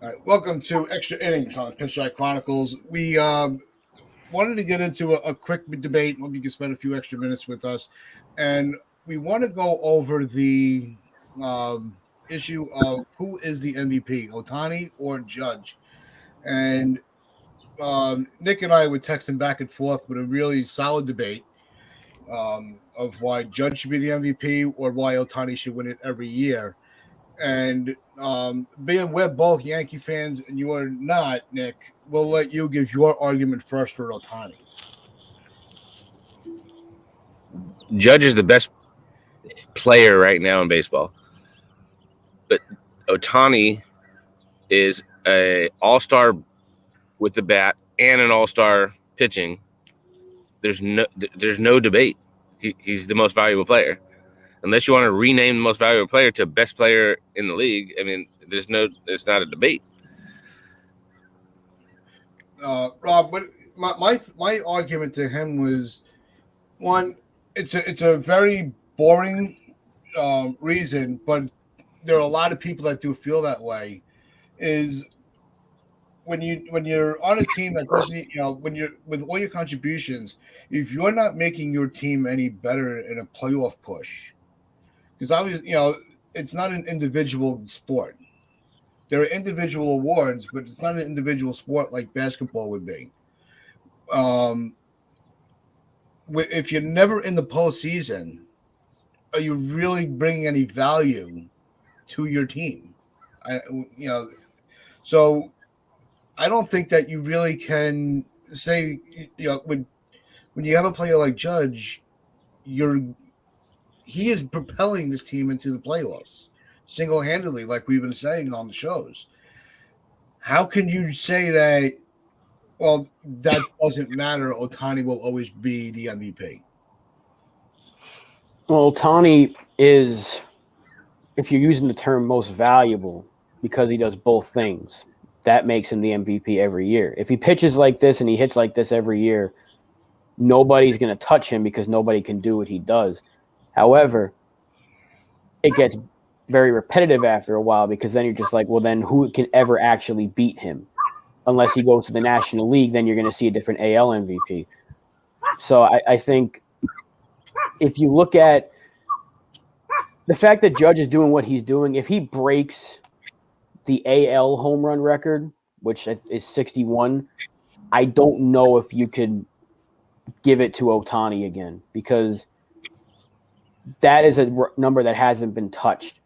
All right, welcome to Extra Innings on Pinstripe Chronicles. We wanted to get into a quick debate. Hope you can spend a few extra minutes with us. And we want to go over the issue of who is the MVP, Ohtani or Judge. And Nick and I were texting back and forth with a really solid debate of why Judge should be the MVP or why Ohtani should win it every year. And being we're both Yankee fans and you are not, Nick, we'll let you give your argument first for Ohtani. Judge is the best player right now in baseball, but Ohtani is an all-star with the bat and an all-star pitching. There's no debate. He's the most valuable player. Unless you want to rename the most valuable player to best player in the league, I mean, it's not a debate. Rob, but my argument to him was one. It's a very boring reason, but there are a lot of people that do feel that way. Is when you're on a team that doesn't, when you're with all your contributions, if you're not making your team any better in a playoff push, because obviously, it's not an individual sport. There are individual awards, but it's not an individual sport like basketball would be. Um, if you're never in the postseason, are you really bringing any value to your team? I, you know, so I don't think that you really can say, when you have a player like Judge, he is propelling this team into the playoffs single-handedly, like we've been saying on the shows. How can you say that? Well, that doesn't matter. Ohtani will always be the MVP. Well, Ohtani is, if you're using the term most valuable, because he does both things. That makes him the MVP every year. If he pitches like this and he hits like this every year, nobody's going to touch him because nobody can do what he does. However, it gets very repetitive after a while because then you're just like, well, then who can ever actually beat him? Unless he goes to the National League, then you're going to see a different AL MVP. So I think if you look at the fact that Judge is doing what he's doing, if he breaks the AL home run record, which is 61, I don't know if you could give it to Ohtani again because that is a number that hasn't been touched.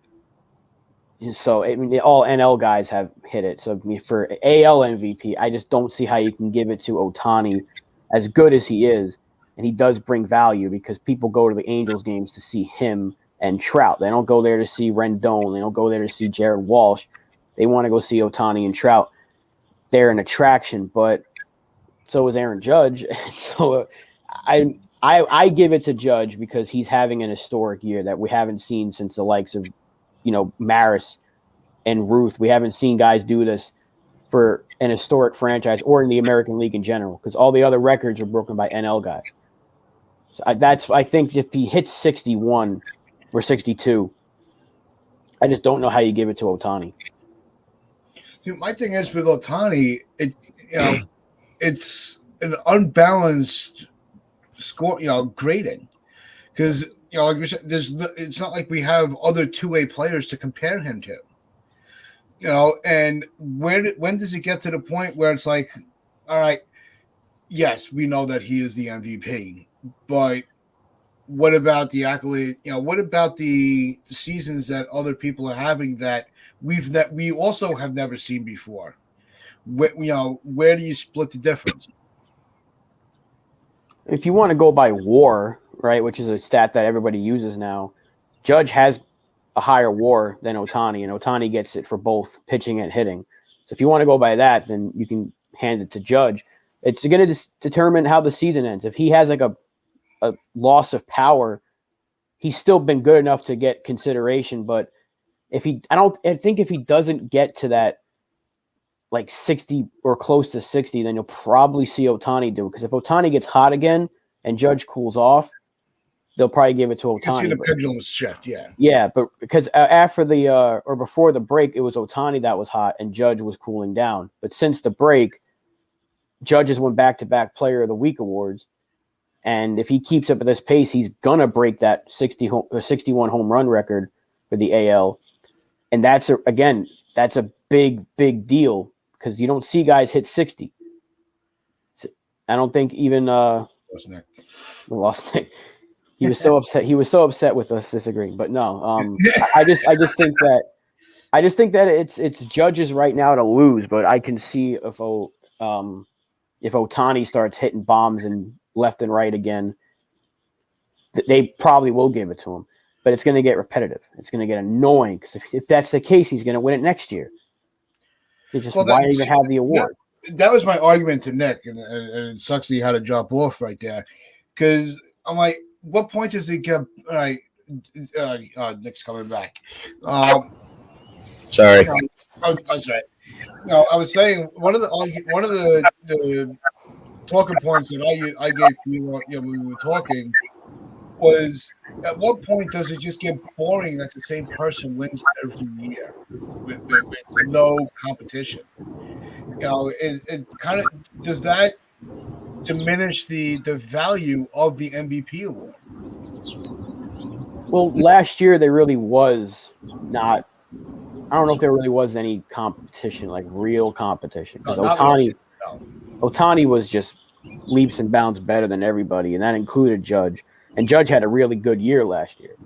So, I mean, all NL guys have hit it. So, I mean, for AL MVP, I just don't see how you can give it to Ohtani as good as he is. And he does bring value because people go to the Angels games to see him and Trout. They don't go there to see Rendon. They don't go there to see Jared Walsh. They want to go see Ohtani and Trout. They're an attraction, but so is Aaron Judge. So I give it to Judge because he's having an historic year that we haven't seen since the likes of, Maris and Ruth. We haven't seen guys do this for an historic franchise or in the American League in general because all the other records are broken by NL guys. So I think if he hits 61 or 62, I just don't know how you give it to Ohtani. My thing is with Ohtani, it's an unbalanced score, grading, because like we said, it's not like we have other two-way players to compare him to, and when does it get to the point where it's like, all right, yes, we know that he is the MVP, but what about the accolade? What about the seasons that other people are having that we also have never seen before? Where do you split the difference? If you want to go by WAR, right, which is a stat that everybody uses now, Judge has a higher WAR than Ohtani, and Ohtani gets it for both pitching and hitting. So if you want to go by that, then you can hand it to Judge. It's going to determine how the season ends. If he has like a loss of power, he's still been good enough to get consideration. But I think if he doesn't get to that like 60 or close to 60, then you'll probably see Ohtani do it. Because if Ohtani gets hot again and Judge cools off, they'll probably give it to You can see Ohtani. the pendulum shift, yeah. Yeah, but because after the or before the break, it was Ohtani that was hot and Judge was cooling down. But since the break, Judge has won back-to-back Player of the Week awards, and if he keeps up at this pace, he's gonna break that 61 home run record for the AL, and that's a big deal because you don't see guys hit 60. So I don't think even we lost Nick. He was so upset. He was so upset with us disagreeing. But no, I just think that it's Judge's right now to lose. But I can see if Ohtani starts hitting bombs and left and right again, they probably will give it to him. But it's going to get repetitive. It's going to get annoying because if that's the case, he's going to win it next year. It's just why even have the award? That was my argument to Nick, and it sucks that he had to drop off right there because I'm like, what point does he get? Nick's coming back. Sorry. I'm sorry. No, I was saying one of the talking points that I gave you when we were talking was, at what point does it just get boring that the same person wins every year with no competition? It kind of does that diminish the value of the MVP award? Well, last year there really was not. I don't know if there really was any competition, like real competition, because Ohtani was just leaps and bounds better than everybody, and that included Judge. And Judge had a really good year last year.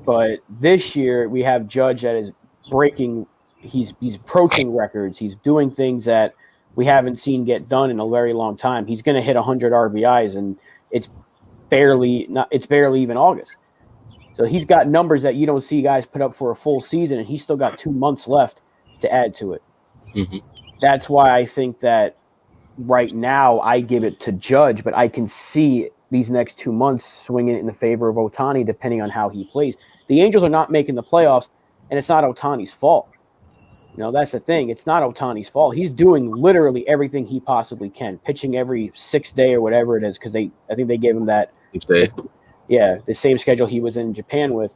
But this year we have Judge that is breaking. He's approaching records. He's doing things that we haven't seen get done in a very long time. He's going to hit 100 RBIs, and it's barely even August. So he's got numbers that you don't see guys put up for a full season, and he's still got 2 months left to add to it. Mm-hmm. That's why I think that right now I give it to Judge, but I can see these next 2 months swinging it in the favor of Ohtani depending on how he plays. The Angels are not making the playoffs, and it's not Ohtani's fault. That's the thing. It's not Ohtani's fault. He's doing literally everything he possibly can, pitching every 6th day or whatever it is, because I think they gave him that. Each day. Yeah, the same schedule he was in Japan with.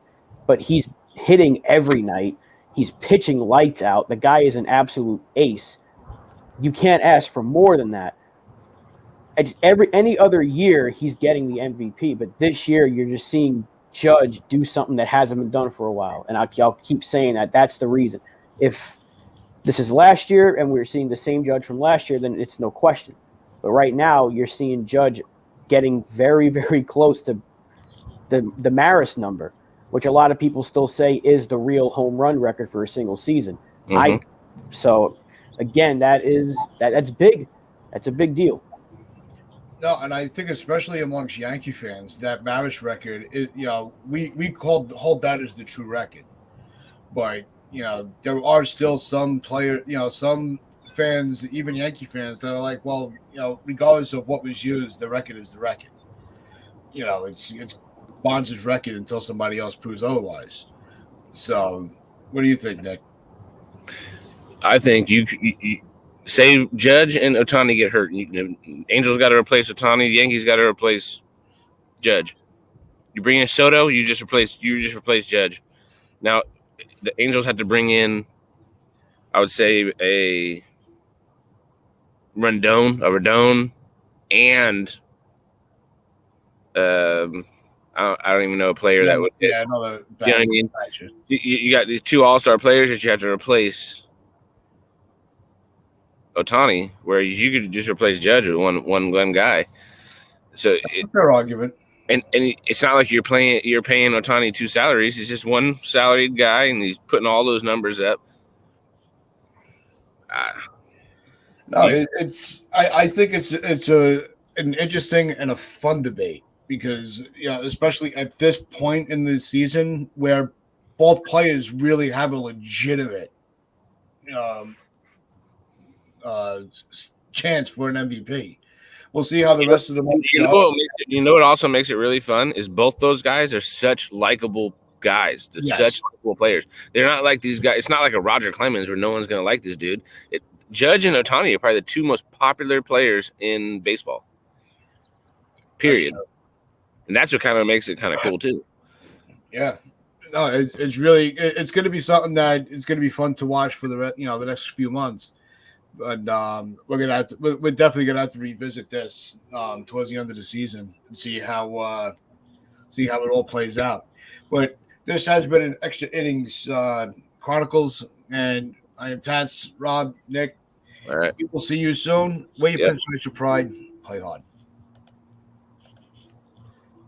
But he's hitting every night. He's pitching lights out. The guy is an absolute ace. You can't ask for more than that. Any other year, he's getting the MVP. But this year, you're just seeing Judge do something that hasn't been done for a while. And I'll keep saying that. That's the reason. If this is last year and we're seeing the same Judge from last year, then it's no question. But right now, you're seeing Judge getting very, very close to the Maris number, which a lot of people still say is the real home run record for a single season. Mm-hmm. So again, that's big. That's a big deal. No, and I think especially amongst Yankee fans, that Maris record is, we hold that as the true record. But there are still some some fans, even Yankee fans, that are like, well, regardless of what was used, the record is the record. It's Bonds' record until somebody else proves otherwise. So, what do you think, Nick? I think you say Judge and Ohtani get hurt. Angels got to replace Ohtani. Yankees got to replace Judge. You bring in Soto, you just replace Judge. Now, the Angels had to bring in, I would say, a Rendon, and I don't even know a player that would. Yeah, another. You know what I mean? You got these 2 all-star players that you have to replace Ohtani, where you could just replace Judge with one guy. So fair argument. And it's not like you're paying Ohtani 2 salaries. It's just one salaried guy, and he's putting all those numbers up. I think it's an interesting and a fun debate because especially at this point in the season where both players really have a legitimate chance for an MVP. We'll see how the rest of the months go. What also makes it really fun is both those guys are such likable guys. They're such likable players. They're not like these guys. It's not like a Roger Clemens where no one's going to like this dude. Judge and Ohtani are probably the 2 most popular players in baseball. Period. And that's what kind of makes it kind of cool too. Yeah. No, it's really it's going to be something that it's going to be fun to watch for the the next few months. But we're definitely gonna have to revisit this towards the end of the season and see how it all plays out. But this has been an extra innings chronicles, and I am Tats, Rob, Nick. All right. We will see you soon. Wear your Yep. pinstripes with pride. Play hard.